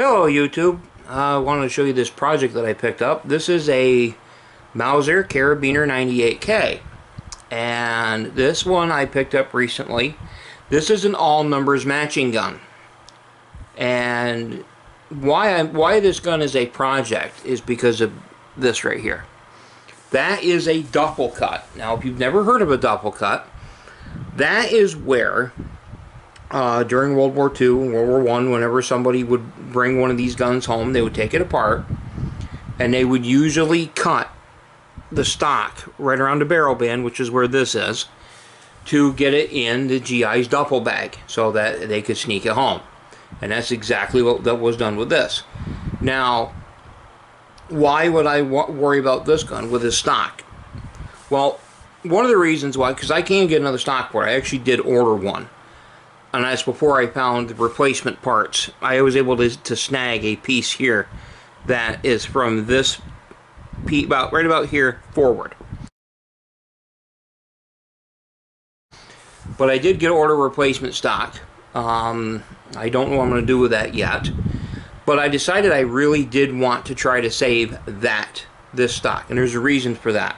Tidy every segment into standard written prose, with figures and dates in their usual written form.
Hello YouTube. I wanted to show you this project that I picked up. This is a Mauser Karabiner 98K, and this one I picked up recently. This is an all numbers matching gun, and why this gun is a project is because of this right here. That is a duffel cut. Now if you've never heard of a duffel cut, that is where during World War II and World War I, whenever somebody would bring one of these guns home, they would take it apart, and they would usually cut the stock right around the barrel band, which is where this is, to get it in the GI's duffel bag so that they could sneak it home. And that's exactly what that was done with this. Now, why would I worry about this gun with this stock? Well, one of the reasons why, because I can't get another stock for it. I actually did order one. And that's before I found the replacement parts. I was able to snag a piece here that is from this piece, right about here forward. But I did get order replacement stock. I don't know what I'm going to do with that yet. But I decided I really did want to try to save this stock. And there's a reason for that.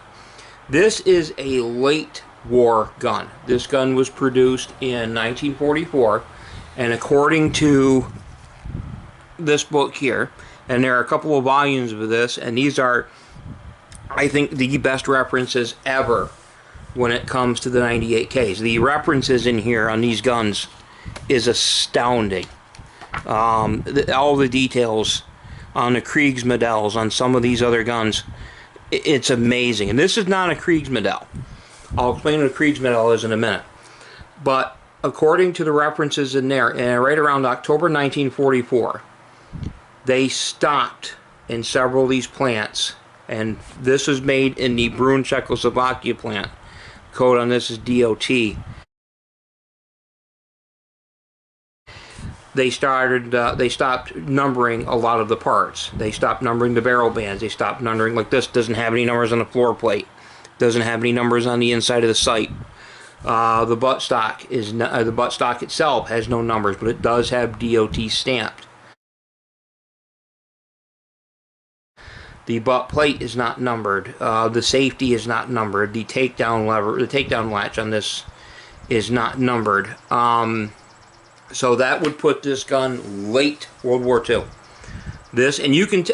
This is a late war gun. This gun was produced in 1944, and according to this book here, and there are a couple of volumes of this, and these are, I think, the best references ever when it comes to the 98Ks. The references in here on these guns is astounding. All the details on the Kriegsmodels on some of these other guns, it's amazing. And this is not a Kriegsmodell. I'll explain what a Kriegsmodell is in a minute. But according to the references in there, right around October 1944, they stopped in several of these plants. And this was made in the Brunn, Czechoslovakia plant. Code on this is DOT. They stopped numbering a lot of the parts. They stopped numbering the barrel bands. They stopped numbering, like this doesn't have any numbers on the floor plate. Doesn't have any numbers on the inside of the sight. The buttstock is the buttstock itself has no numbers, but it does have DOT stamped. The butt plate is not numbered. The safety is not numbered. The takedown lever, the takedown latch on this is not numbered. So that would put this gun late World War II. This, and you can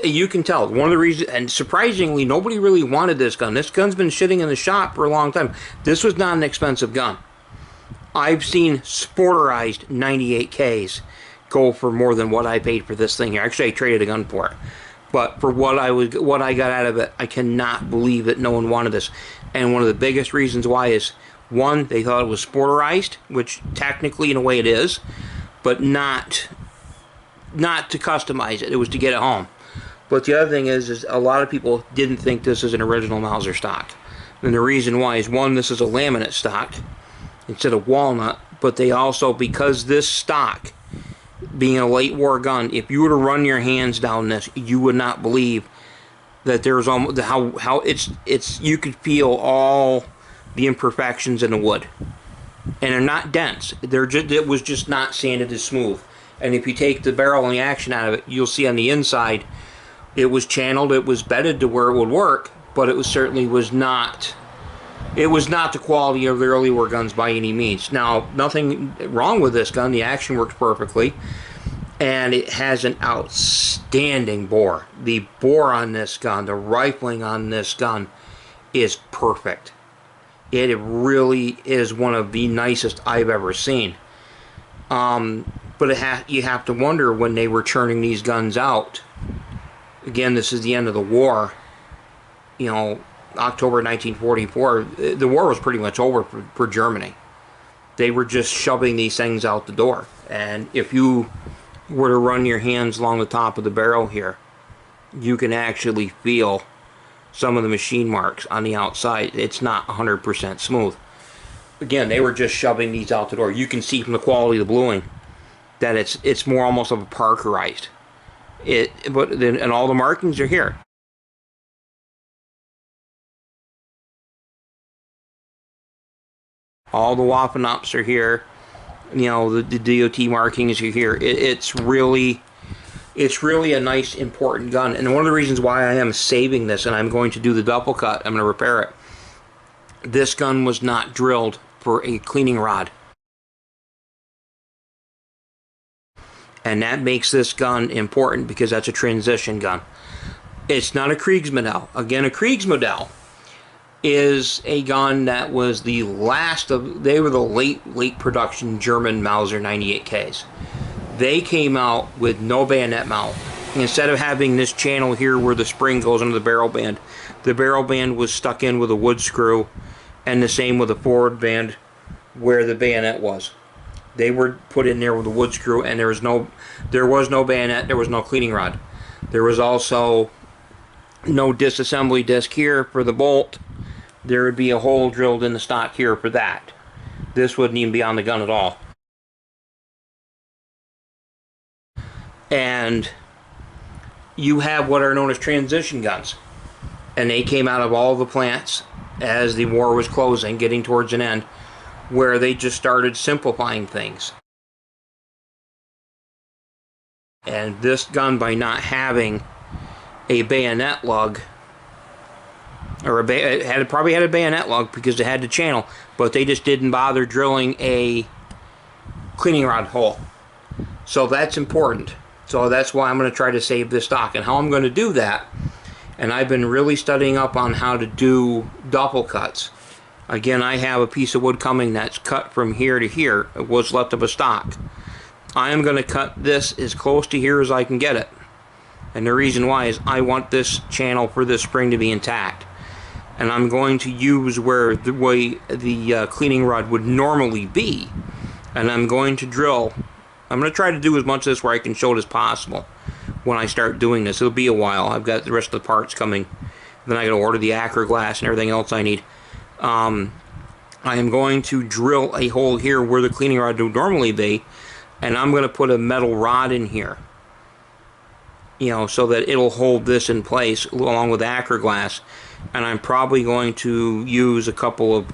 tell, one of the reasons, and surprisingly, nobody really wanted this gun. This gun's been sitting in the shop for a long time. This was not an expensive gun. I've seen sporterized 98Ks go for more than what I paid for this thing here. Actually, I traded a gun for it. But for what I got out of it, I cannot believe that no one wanted this. And one of the biggest reasons why is, one, they thought it was sporterized, which technically in a way it is, but not to customize it. It was to get it home. But the other thing is a lot of people didn't think this is an original Mauser stock. And the reason why is, one, this is a laminate stock instead of walnut, but they also, because this stock, being a late war gun, if you were to run your hands down this, you would not believe that there's almost how it's you could feel all the imperfections in the wood. And they're not dense. It was just not sanded as smooth. And if you take the barrel and the action out of it, you'll see on the inside, it was channeled, it was bedded to where it would work, but it certainly was not. It was not the quality of the early war guns by any means. Now, nothing wrong with this gun. The action works perfectly, and it has an outstanding bore. The bore on this gun, the rifling on this gun, is perfect. It really is one of the nicest I've ever seen. But you have to wonder, when they were churning these guns out, again, this is the end of the war, you know, October 1944, the war was pretty much over for Germany. They were just shoving these things out the door. And if you were to run your hands along the top of the barrel here, you can actually feel some of the machine marks on the outside. It's not 100% smooth. Again, they were just shoving these out the door. You can see from the quality of the bluing that it's more almost of a Parkerized. And all the markings are here. All the Waffen-Ups are here. You know, the DOT markings are here. It's really, It's really a nice, important gun. And one of the reasons why I am saving this and I'm going to do the duffel cut, I'm going to repair it. This gun was not drilled for a cleaning rod. And that makes this gun important because that's a transition gun. It's not a Kriegsmodell. Again, a Kriegsmodell is a gun that was the last of, they were the late production German Mauser 98Ks. They came out with no bayonet mount. Instead of having this channel here where the spring goes into the barrel band was stuck in with a wood screw, and the same with the forward band where the bayonet was. They were put in there with a wood screw, and there was no bayonet, there was no cleaning rod. There was also no disassembly disc here for the bolt. There would be a hole drilled in the stock here for that. This wouldn't even be on the gun at all. And you have what are known as transition guns. And they came out of all the plants as the war was closing, getting towards an end, where they just started simplifying things. And this gun, by not having a bayonet lug, or it probably had a bayonet lug because it had the channel, but they just didn't bother drilling a cleaning rod hole. So that's important. So that's why I'm going to try to save this stock. And how I'm going to do that, and I've been really studying up on how to do duffel cuts. Again, I have a piece of wood coming that's cut from here to here, what's left of a stock. I am going to cut this as close to here as I can get it. And the reason why is I want this channel for this spring to be intact. And I'm going to use where the cleaning rod would normally be. And I'm going to drill. I'm going to try to do as much of this where I can show it as possible when I start doing this. It'll be a while. I've got the rest of the parts coming. Then I got to order the acro glass and everything else I need. I am going to drill a hole here where the cleaning rod would normally be, and I'm going to put a metal rod in here, you know, so that it'll hold this in place along with acro glass. And I'm probably going to use a couple of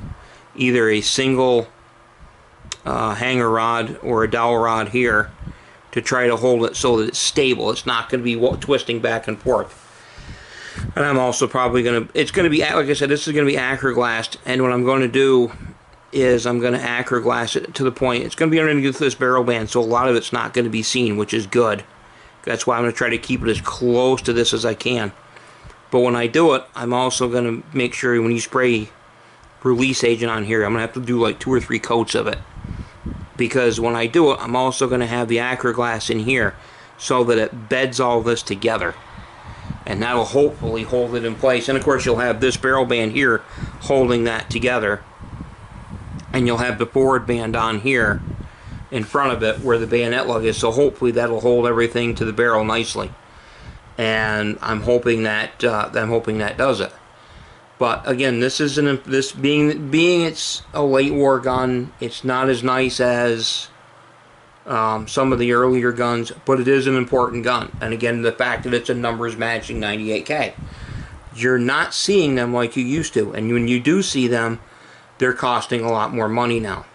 either a single hanger rod or a dowel rod here to try to hold it so that it's stable. It's not going to be twisting back and forth. And I'm also probably going to, it's going to be, like I said, this is going to be acro glassed, and what I'm going to do is I'm going to acro glass it to the point, it's going to be underneath this barrel band, so a lot of it's not going to be seen, which is good. That's why I'm going to try to keep it as close to this as I can. But when I do it, I'm also going to make sure when you spray release agent on here, I'm going to have to do like 2 or 3 coats of it. Because when I do it, I'm also going to have the acro glass in here so that it beds all this together. And that'll hopefully hold it in place. And of course you'll have this barrel band here holding that together. And you'll have the forward band on here in front of it where the bayonet lug is. So hopefully that'll hold everything to the barrel nicely. And I'm hoping that does it. But again, this being it's a late war gun, it's not as nice as some of the earlier guns, but it is an important gun. And again, the fact that it's a numbers matching 98K, you're not seeing them like you used to. And when you do see them, they're costing a lot more money now.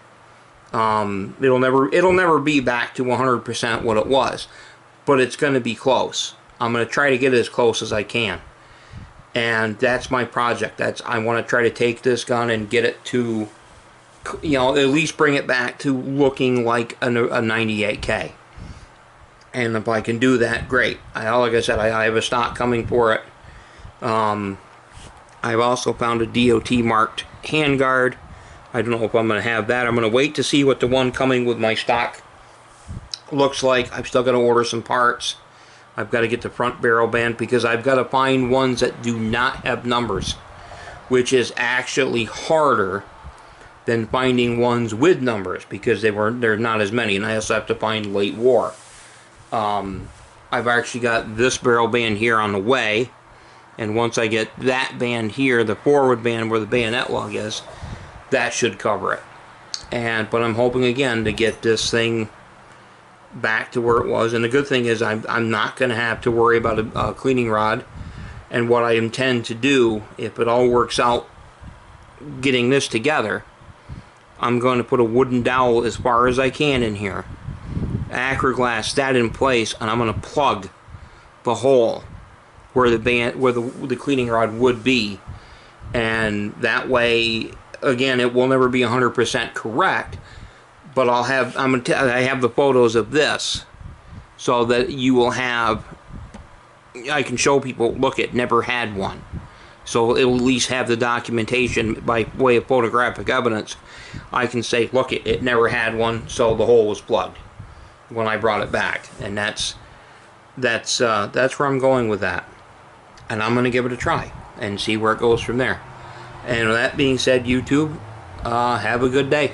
It'll never be back to 100% what it was, but it's going to be close. I'm going to try to get it as close as I can. And that's my project. I want to try to take this gun and get it to, you know, at least bring it back to looking like a 98K. And if I can do that, great. Like I said, I have a stock coming for it. I've also found a DOT marked handguard. I don't know if I'm going to have that. I'm going to wait to see what the one coming with my stock looks like. I've still got to order some parts. I've got to get the front barrel band because I've got to find ones that do not have numbers, which is actually harder than finding ones with numbers because they're not as many. And I also have to find late war. I've actually got this barrel band here on the way, and once I get that band here, the forward band where the bayonet lug is, that should cover it. But I'm hoping again to get this thing back to where it was. And the good thing is I'm not going to have to worry about a cleaning rod. And what I intend to do, if it all works out getting this together, I'm going to put a wooden dowel as far as I can in here, acro glass that in place, and I'm going to plug the hole where the cleaning rod would be, and that way, again, it will never be 100% correct. But I have the photos of this, so that you will have. I can show people, look, it never had one. So it will at least have the documentation by way of photographic evidence. I can say, look, it never had one, so the hole was plugged when I brought it back, and that's where I'm going with that. And I'm going to give it a try and see where it goes from there. And with that being said, YouTube, have a good day.